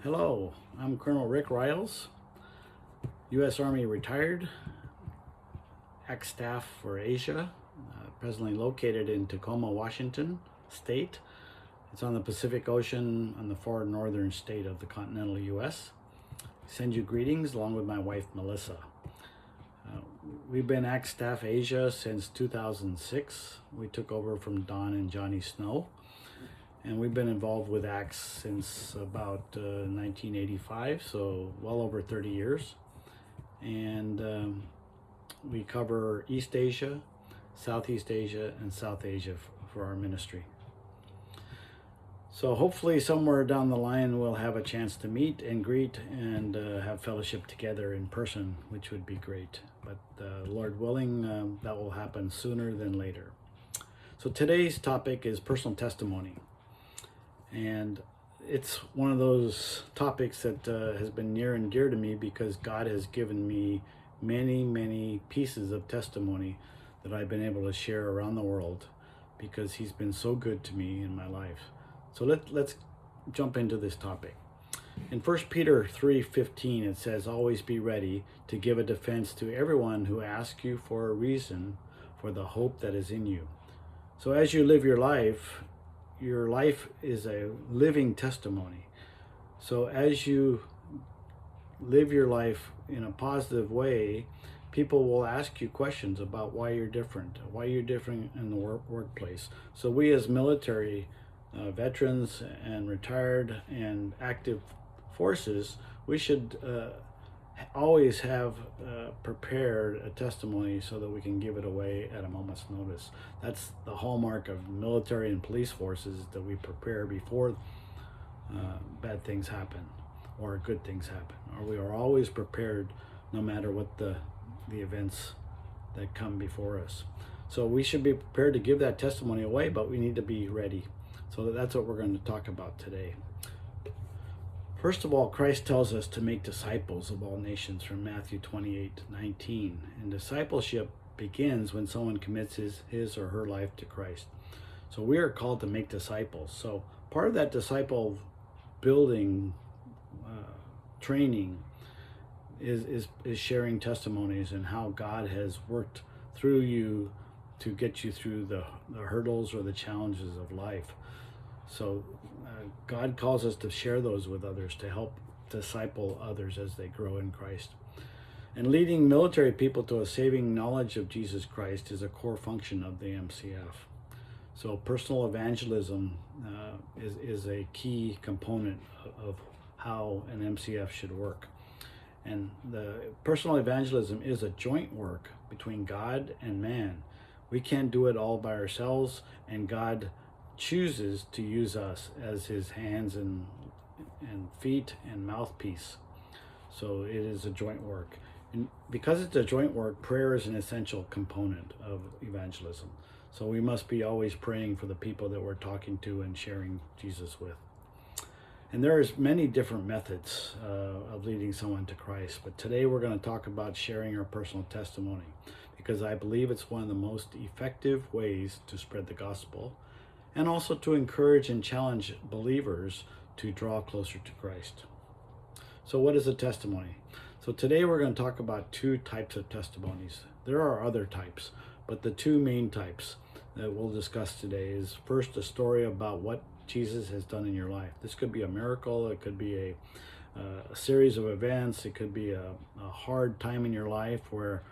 Hello, I'm Colonel Rick Ryles, U.S. Army retired, ex-staff for Asia, presently located in Tacoma, Washington state. It's on the Pacific Ocean on the far northern state of the continental U.S. Send you greetings along with my wife, Melissa. We've been ex-staff Asia since 2006. We took over from Don and Johnny Snow. And we've been involved with ACTS since about 1985, so well over 30 years. And we cover East Asia, Southeast Asia, and South Asia for our ministry. So hopefully somewhere down the line we'll have a chance to meet and greet and have fellowship together in person, which would be great. But Lord willing, that will happen sooner than later. So today's topic is personal testimony. And it's one of those topics that has been near and dear to me because God has given me many pieces of testimony that I've been able to share around the world because he's been so good to me in my life. So let's jump into this topic. In 1 Peter 3:15 it says, "Always be ready to give a defense to everyone who asks you for a reason for the hope that is in you." So as you live your life is a living testimony. So as you live your life in a positive way, people will ask you questions about why you're different in the workplace. So we as military veterans and retired and active forces, we should always have prepared a testimony so that we can give it away at a moment's notice. That's the hallmark of military and police forces, that we prepare before bad things happen or good things happen, or we are always prepared no matter what the events that come before us. So we should be prepared to give that testimony away, but we need to be ready. So that's what we're going to talk about today. First of all, Christ tells us to make disciples of all nations from Matthew 28:19. And discipleship begins when someone commits his or her life to Christ. So we are called to make disciples. So part of that disciple building training is sharing testimonies and how God has worked through you to get you through the hurdles or the challenges of life. So God calls us to share those with others, to help disciple others as they grow in Christ. And leading military people to a saving knowledge of Jesus Christ is a core function of the MCF. So personal evangelism is a key component of how an MCF should work. And the personal evangelism is a joint work between God and man. We can't do it all by ourselves, and God chooses to use us as his hands and feet and mouthpiece. So it is a joint work. And because it's a joint work, prayer is an essential component of evangelism. So we must be always praying for the people that we're talking to and sharing Jesus with. And there's many different methods of leading someone to Christ, but today we're going to talk about sharing our personal testimony because I believe it's one of the most effective ways to spread the gospel and also to encourage and challenge believers to draw closer to Christ. So what is a testimony? So today we're going to talk about two types of testimonies. There are other types, but the two main types that we'll discuss today is first a story about what Jesus has done in your life. This could be a miracle, it could be a series of events, it could be a hard time in your life where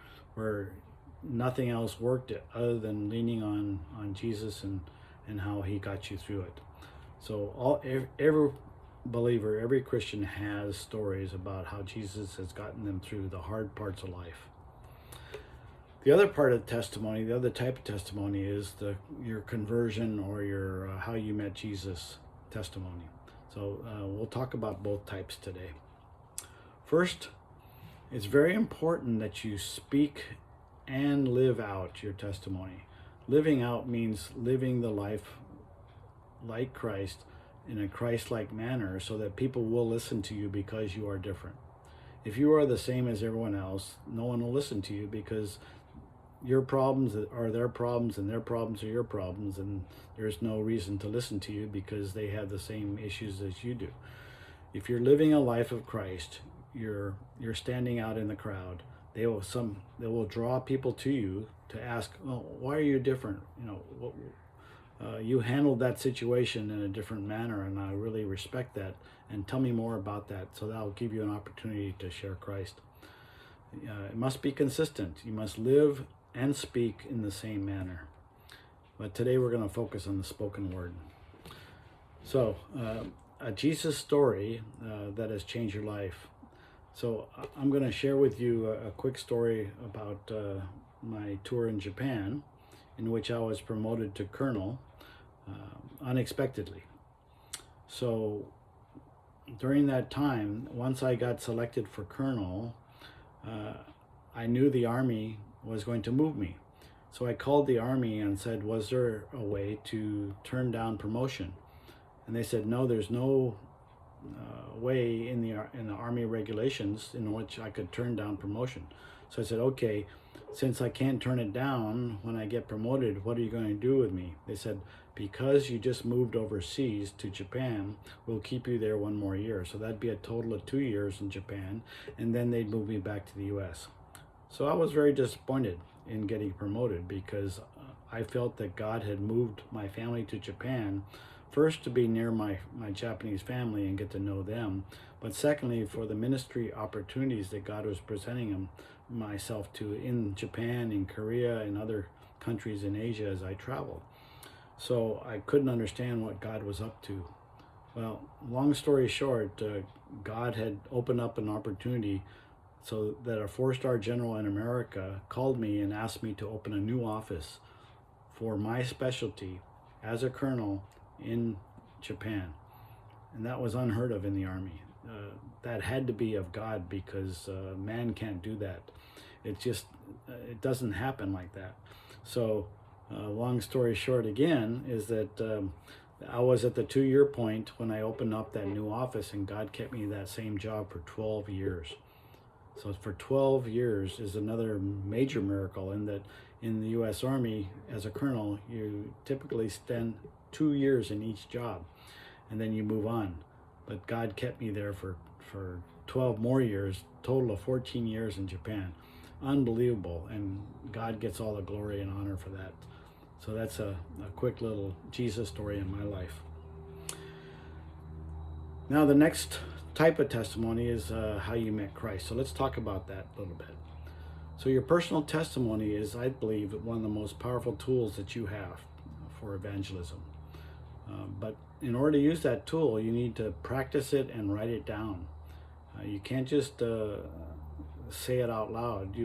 nothing else worked other than leaning on Jesus and how he got you through it. So every believer, every Christian has stories about how Jesus has gotten them through the hard parts of life. The other part of testimony, the other type of testimony is your conversion or your how you met Jesus testimony. So we'll talk about both types today. First, it's very important that you speak and live out your testimony. Living out means living the life like Christ in a Christ-like manner so that people will listen to you because you are different. If you are the same as everyone else, no one will listen to you because your problems are their problems and their problems are your problems, and there's no reason to listen to you because they have the same issues as you do. If you're living a life of Christ, you're standing out in the crowd. They will draw people to you to ask, well, why are you different? You handled that situation in a different manner, and I really respect that. And tell me more about that. So that'll give you an opportunity to share Christ. It must be consistent. You must live and speak in the same manner. But today we're going to focus on the spoken word. So, a Jesus story that has changed your life. So I'm going to share with you a quick story about my tour in Japan, in which I was promoted to colonel unexpectedly. So during that time, once I got selected for colonel, I knew the Army was going to move me. So I called the Army and said, was there a way to turn down promotion? And they said, no, there's no way in the Army regulations in which I could turn down promotion. So I said, okay, since I can't turn it down when I get promoted, what are you going to do with me? They said, because you just moved overseas to Japan, we'll keep you there one more year. So that'd be a total of 2 years in Japan, and then they'd move me back to the US. So I was very disappointed in getting promoted because I felt that God had moved my family to Japan, first to be near my Japanese family and get to know them, but secondly for the ministry opportunities that God was presenting myself to in Japan, in Korea, and other countries in Asia as I traveled. So I couldn't understand what God was up to. Well, long story short, God had opened up an opportunity so that a 4-star general in America called me and asked me to open a new office for my specialty as a colonel in Japan. And that was unheard of in the Army. That had to be of God, because man can't do that. It doesn't happen like that. So long story short again is that I was at the 2-year point when I opened up that new office, and God kept me that same job for 12 years. So for 12 years is another major miracle, in that in the U.S. Army, as a colonel, you typically spend 2 years in each job, and then you move on. But God kept me there for 12 more years, total of 14 years in Japan. Unbelievable, and God gets all the glory and honor for that. So that's a quick little Jesus story in my life. Now the next type of testimony is how you met Christ. So let's talk about that a little bit. So your personal testimony is, I believe, one of the most powerful tools that you have for evangelism. But in order to use that tool, you need to practice it and write it down. You can't just say it out loud.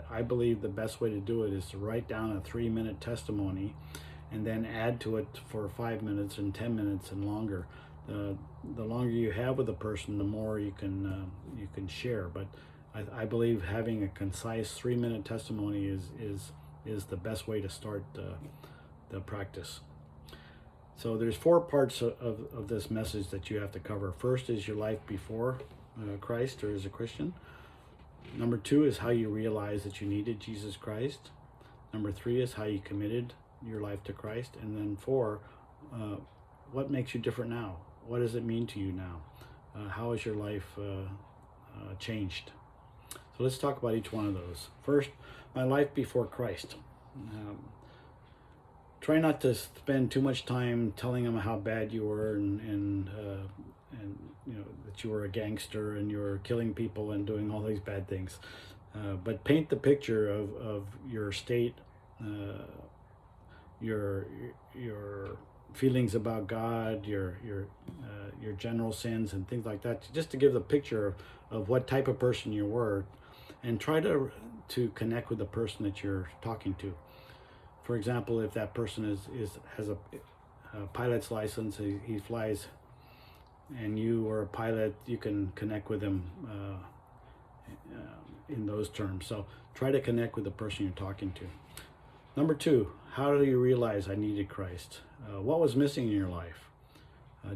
I believe the best way to do it is to write down a 3-minute testimony and then add to it for 5 minutes and 10 minutes and longer. The longer you have with a person, the more you can share. But I believe having a concise 3-minute testimony is the best way to start the practice. So there's 4 parts of this message that you have to cover. First is your life before Christ, or as a Christian. Number 2 is how you realized that you needed Jesus Christ. Number 3 is how you committed your life to Christ. And then 4, what makes you different now? What does it mean to you now? How has your life changed? So let's talk about each one of those. First, my life before Christ. Try not to spend too much time telling them how bad you were and that you were a gangster and you were killing people and doing all these bad things. But paint the picture of your state, your feelings about God, your general sins and things like that, just to give the picture of what type of person you were, and try to connect with the person that you're talking to. For example, if that person has a pilot's license, he flies, and you are a pilot, you can connect with him in those terms. So try to connect with the person you're talking to. Number 2, how do you realize I needed Christ? What was missing in your life?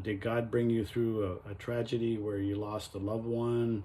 Did God bring you through a tragedy where you lost a loved one?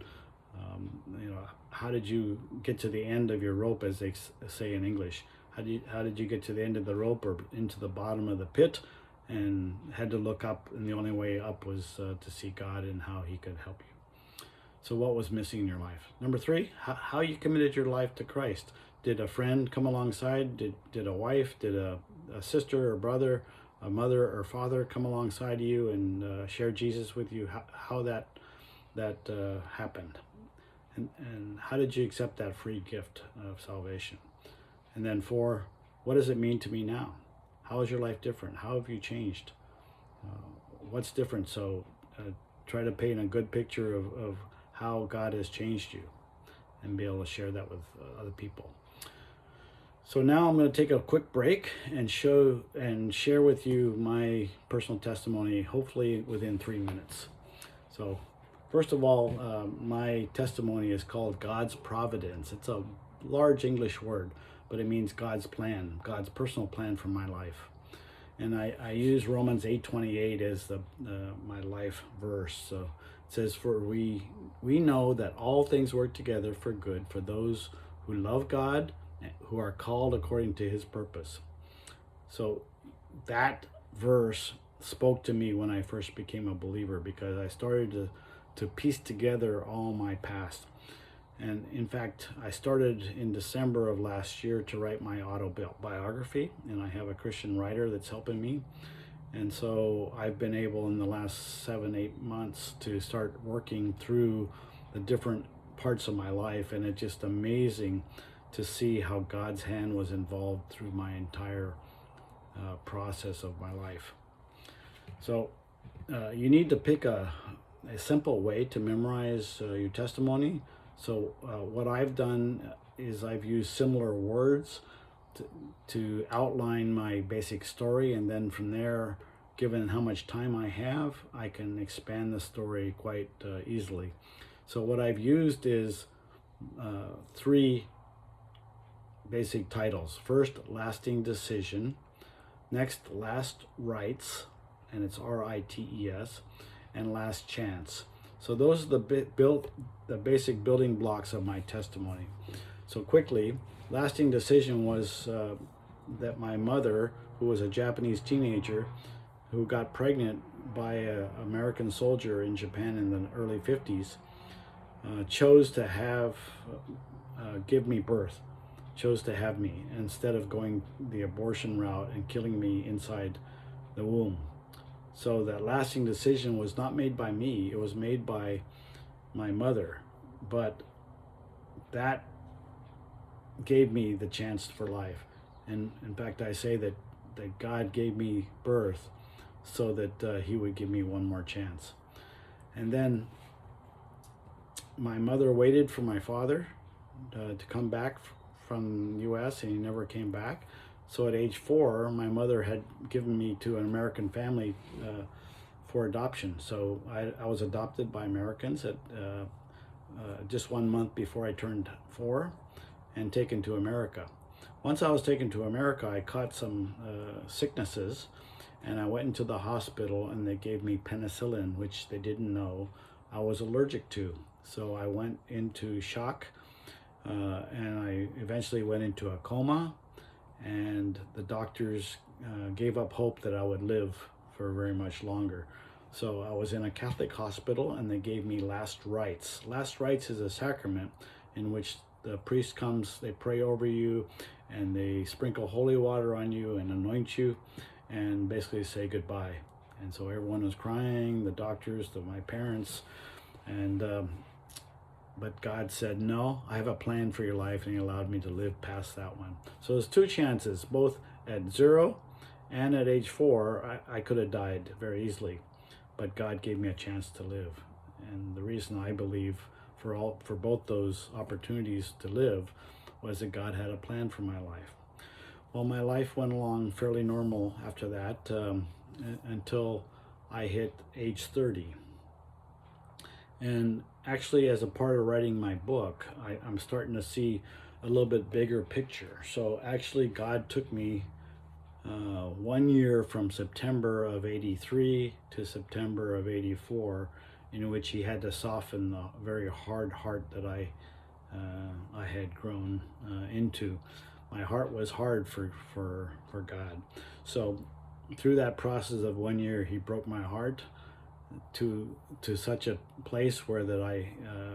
How did you get to the end of your rope, as they say in English? How did you get to the end of the rope, or into the bottom of the pit? and had to look up, and the only way up was to see God and how he could help you. So what was missing in your life? Number 3, how you committed your life to Christ. Did a friend come alongside? Did a wife, did a sister or brother, a mother or father come alongside you and share Jesus with you? How that happened? And how did you accept that free gift of salvation? And then 4, what does it mean to me now? How is your life different? How have you changed? What's different? So try to paint a good picture of how God has changed you and be able to share that with other people. So now I'm going to take a quick break and share with you my personal testimony, hopefully within 3 minutes. So first of all, my testimony is called God's Providence. It's a large English word, but it means God's plan, God's personal plan for my life. And I use Romans 8:28 as my life verse. So it says, "For we know that all things work together for good for those who love God, who are called according to his purpose." So that verse spoke to me when I first became a believer, because I started to piece together all my past. And in fact, I started in December of last year to write my autobiography, and I have a Christian writer that's helping me. And so I've been able in the last 7-8 months to start working through the different parts of my life, and it's just amazing to see how God's hand was involved through my entire process of my life. So you need to pick a simple way to memorize your testimony. So what I've done is I've used similar words to outline my basic story, and then from there, given how much time I have, I can expand the story quite easily. So what I've used is 3 basic titles. First, Lasting Decision. Next, Last Rites, and it's RITES, and Last Chance. So those are the basic building blocks of my testimony. So quickly, Lasting Decision was that my mother, who was a Japanese teenager who got pregnant by an American soldier in Japan in the early 50s, chose to give me birth, chose to have me instead of going the abortion route and killing me inside the womb. So that lasting decision was not made by me, it was made by my mother. But that gave me the chance for life. And in fact, I say that God gave me birth so that he would give me one more chance. And then my mother waited for my father to come back from the U.S., and he never came back. So at age 4, my mother had given me to an American family for adoption. So I was adopted by Americans at just 1 month before I turned 4, and taken to America. Once I was taken to America, I caught some sicknesses, and I went into the hospital, and they gave me penicillin, which they didn't know I was allergic to. So I went into shock, and I eventually went into a coma, and the doctors gave up hope that I would live for very much longer. So I was in a Catholic hospital, and they gave me last rites. Last rites is a sacrament in which the priest comes, they pray over you, and they sprinkle holy water on you and anoint you, and basically say goodbye. And so everyone was crying, the doctors, my parents, and but God said, no, I have a plan for your life, and he allowed me to live past that one. So there's 2 chances, both at 0 and at age 4, I could have died very easily, but God gave me a chance to live. And the reason I believe for both those opportunities to live was that God had a plan for my life. Well, my life went along fairly normal after that until I hit age 30. And actually, as a part of writing my book, I'm starting to see a little bit bigger picture. So actually, God took me 1 year from September of 83 to September of 84, in which he had to soften the very hard heart that I had grown into. My heart was hard for God. So through that process of 1 year, he broke my heart to such a place where that I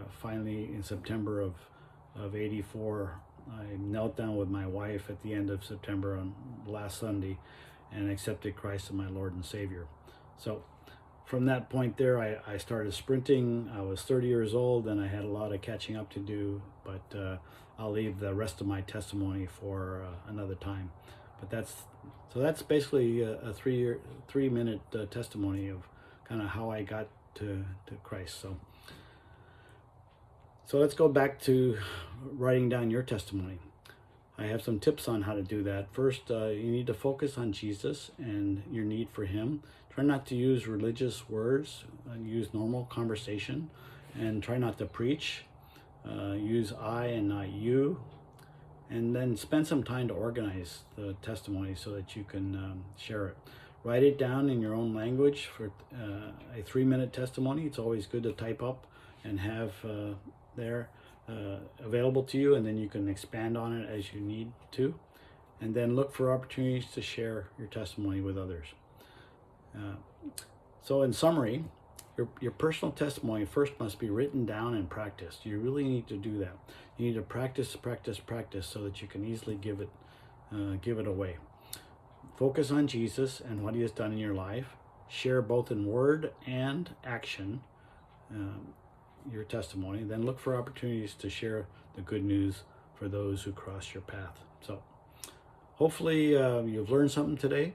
finally, in September of '84, I knelt down with my wife at the end of September on last Sunday and accepted Christ as my Lord and Savior. So from that point there, I started sprinting. I was 30 years old and I had a lot of catching up to do, but I'll leave the rest of my testimony for another time. But that's basically a 3-minute testimony of kind of how I got to Christ. So let's go back to writing down your testimony. I have some tips on how to do that. First, you need to focus on Jesus and your need for him. Try not to use religious words. Use normal conversation, and try not to preach. Use I and not you. And then spend some time to organize the testimony so that you can share it. Write it down in your own language for a 3-minute testimony. It's always good to type up and have there available to you, and then you can expand on it as you need to. And then look for opportunities to share your testimony with others. So in summary, your personal testimony first must be written down and practiced. You really need to do that. You need to practice so that you can easily give it away. Focus on Jesus and what he has done in your life. Share both in word and action your testimony. Then look for opportunities to share the good news for those who cross your path. So hopefully you've learned something today,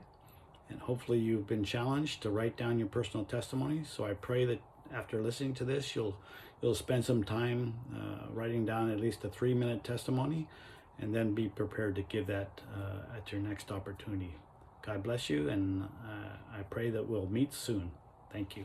and hopefully you've been challenged to write down your personal testimony. So I pray that after listening to this, you'll spend some time writing down at least a 3-minute testimony, and then be prepared to give that at your next opportunity. God bless you, and I pray that we'll meet soon. Thank you.